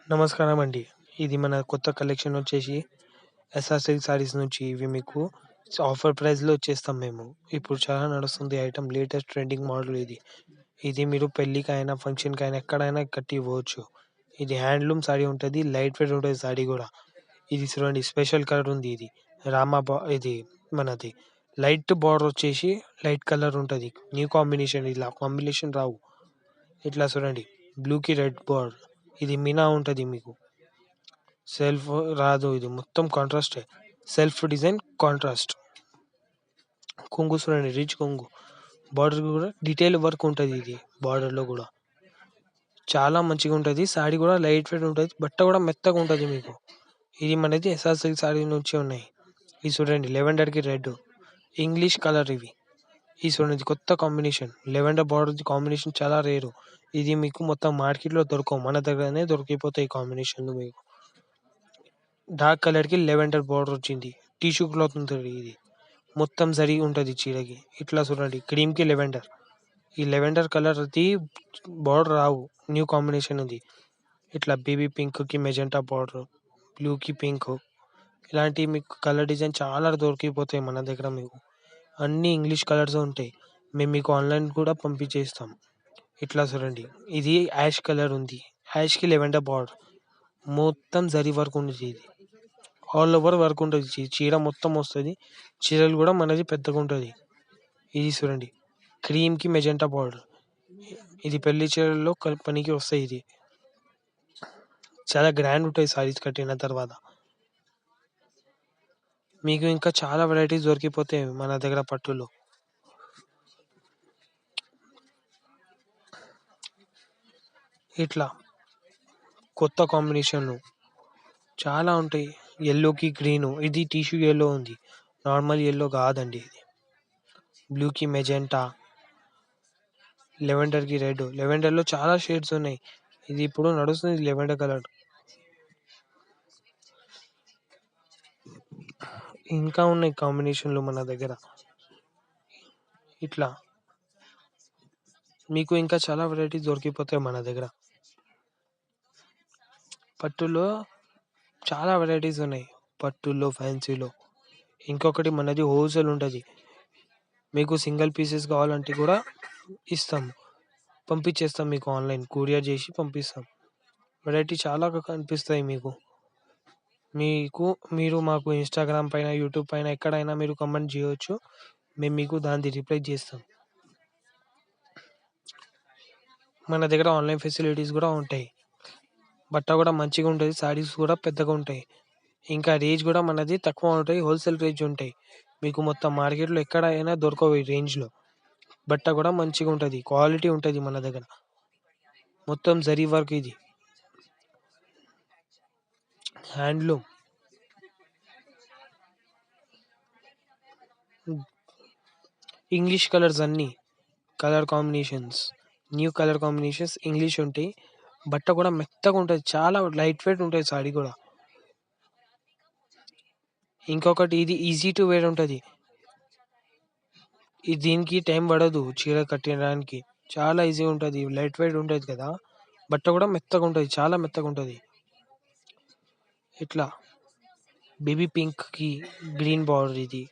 నమస్కారం అండి. ఇది మన కొత్త కలెక్షన్ వచ్చేసి ఎస్ఆర్ సిల్క్ సారీస్ నుంచి ఇవి మీకు ఆఫర్ ప్రైస్‌లో ఇచ్చేస్తాం మేము. ఇప్పుడు చాలా నడుస్తుంది ఐటెమ్ లేటెస్ట్ ట్రెండింగ్ మోడల్ ఇది. ఇది మీరు పెళ్ళికైనా, ఫంక్షన్‌కైనా ఎక్కడైనా కట్టి ఇవ్వచ్చు. ఇది హ్యాండ్లూమ్ సారీ ఉంటది. లైట్ వెయిట్ ఉంటది సారీ గూడా. ఇది చూడండి స్పెషల్ కలర్ ఉంది ఇది. ఇది మనది లైట్ బార్డర్ వచ్చేసి లైట్ కలర్ ఉంటది. న్యూ కాంబినేషన్ ఇలా కాంబినేషన్ రావు. ఇట్లా చూడండి బ్లూకి రెడ్ బార్డర్. ఇది మీనా ఉంటది మీకు. సెల్ఫ్ రాదు ఇది మొత్తం కాంట్రాస్టే. Self design contrast. కొంగు చూడండి రిచ్ కొంగు. బార్డర్ కూడా డీటెయిల్ వర్క్ ఉంటది ఇది బార్డర్‌లో గూడా. చాలా మంచిగా ఉంటది. సారీ కూడా లైట్ వెయిట్ ఉంటది. బట్ట కూడా మెత్తగా ఉంటది మీకు. ఇది మనది ఎస్ఆర్ సిల్క్ సారీ నుంచి ఉన్నాయి. ఇది చూడండి లెవెండర్‌కి రెడ్. ఇంగ్లీష్ కలర్ ఇవి. ఇది చూడండి కొత్త కాంబినేషన్. లెవెండర్ బార్డర్‌ది కాంబినేషన్ చాలా రేరు. ఇది మీకు మొత్తం మార్కెట్‌లో దొరకవు. మన దగ్గరనే దొరికిపోతాయి ఈ కాంబినేషన్‌లు మీకు. డార్క్ కలర్‌కి లెవెండర్ బార్డర్ వచ్చింది. టిష్యూ క్లాత్ ఉంటది ఇది. మొత్తం జరీ ఉంటది చీరకి. ఇట్లా చూడండి క్రీమ్‌కి లెవెండర్. ఈ లెవెండర్ కలర్‌ది బార్డర్ రావు. న్యూ కాంబినేషన్ ఇది. ఇట్లా బేబీ పింక్‌కి మెజెంటా బార్డర్. బ్లూకి పింక్. ఇలాంటివి మీకు కలర్ డిజైన్ చాలా దొరికిపోతాయి మన దగ్గర మీకు. అన్నీ ఇంగ్లీష్ కలర్స్ ఉంటాయి. మేము మీకు ఆన్‌లైన్ కూడా పంపించేస్తాం. ఇట్లా చూడండి. ఇది యాష్ కలర్ ఉంది. Yaskhi lavender border. మొత్తం జరీ వర్క్ ఉంది ఇది. ఆల్ ఓవర్ వర్క్ ఉంటది. చీర మొత్తం వస్తది. చీరలు కూడా మనది పెద్దగుంటది. ఇది చూడండి. క్రీమ్‌కి మెజెంటా బార్డర్. ఇది పెళ్లి చీరల్లో పనికి వస్తాయి ఇది. చాలా గ్రాండ్ ఉంటాయి సారీస్ కట్టిన తర్వాత. మీకు ఇంకా చాలా వెరైటీస్ దొరికిపోతాయి మన దగ్గర పట్టులో. ఇట్లా కొత్త కాంబినేషన్‌లు చాలా ఉంటాయి. యెల్లోకి గ్రీను. ఇది టిష్యూ యెల్లో ఉంది. నార్మల్ యెల్లో కాదండి ఇది. బ్లూకి మెజెంటా, లెవెండర్‌కి రెడ్. లెవెండర్‌లో చాలా షేడ్స్ ఉన్నాయి. ఇది ఇప్పుడు నడుస్తుంది లెవెండర్ కలర్. ఇంకా ఉన్నాయి కాంబినేషన్‌లు మన దగ్గర. ఇట్లా మీకు ఇంకా చాలా వెరైటీస్ దొరికిపోతాయి మన దగ్గర. పట్టులో చాలా వెరైటీస్ ఉన్నాయి. పట్టులో, ఫ్యాన్సీలో. ఇంకొకటి మనది హోల్‌సేల్ ఉంటది. మీకు సింగిల్ పీసెస్ కావాలంటే కూడా ఇస్తాం. పంపించేస్తాం మీకు ఆన్‌లైన్ కొరియర్ చేసి పంపిస్తాం. వెరైటీ చాలా కనిపిస్తాయి మీకు. మీరు మాకు ఇన్‌స్టాగ్రామ్ పైన, యూట్యూబ్ పైన ఎక్కడైనా మీరు కామెంట్ చేయొచ్చు. మేము మీకు దానిది రిప్లై చేస్తాం. మన దగ్గర ఆన్‌లైన్ ఫెసిలిటీస్ కూడా ఉంటాయి. బట్ట కూడా మంచిగా ఉంటది. సారీస్ కూడా పెద్దగా ఉంటాయి. ఇంకా రేంజ్ కూడా మనది తక్కువ ఉంటాయి. హోల్‌సేల్ రేంజ్ ఉంటాయి. మీకు మొత్తం మార్కెట్‌లో ఎక్కడైనా దొరకవు ఈ రేంజ్‌లో. బట్ట కూడా మంచిగా ఉంటది. క్వాలిటీ ఉంటది మన దగ్గర. మొత్తం జరీ వర్క్ ఇది. హ్యాండ్లూమ్. ఇంగ్లీష్ కలర్స్ అన్నీ. Colour combinations. New colour combinations English ఉంటాయి. బట్ట కూడా మెత్తగా ఉంటది. చాలా లైట్ వెయిట్ ఉంటది సారీ కూడా. ఇంకొకటి ఇది ఈజీ టు వేర్ ఉంటది. దీనికి టైం పడదు చీర కట్టడానికి. చాలా ఈజీ ఉంటది. లైట్ వెయిట్ ఉంటది కదా! బట్ట కూడా మెత్తగా ఉంటది. చాలా మెత్తగా ఉంటది. ఇట్లా బేబీ పింక్‌కి గ్రీన్ బార్డర్ ఇది.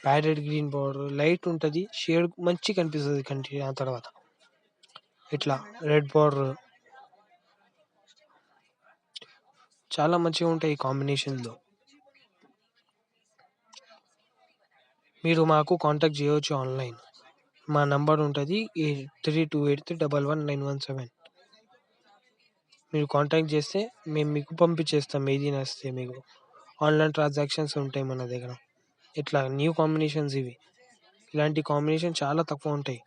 ప్యారెట్ గ్రీన్ బార్డర్ లైట్ ఉంటది. షేడ్ మంచిగా కనిపిస్తది కంటి ఆ తర్వాత. ఇట్లా రెడ్ బార్డర్ చాలా మంచిగా ఉంటాయి ఈ కాంబినేషన్‌లో. మీరు మాకు కాంటాక్ట్ చేయొచ్చు ఆన్‌లైన్. మా నంబర్ ఉంటది 8283111917. మీరు కాంటాక్ట్ చేస్తే మేము మీకు పంపించేస్తాం ఏది నచ్చితే మీకు. ఆన్‌లైన్ ట్రాన్సాక్షన్స్ ఉంటాయి మన దగ్గర. ఇట్లా న్యూ కాంబినేషన్స్ ఇవి. ఇలాంటి కాంబినేషన్ చాలా తక్కువ ఉంటాయి.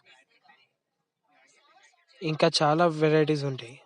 ఇంకా చాలా వెరైటీస్ ఉంటాయి.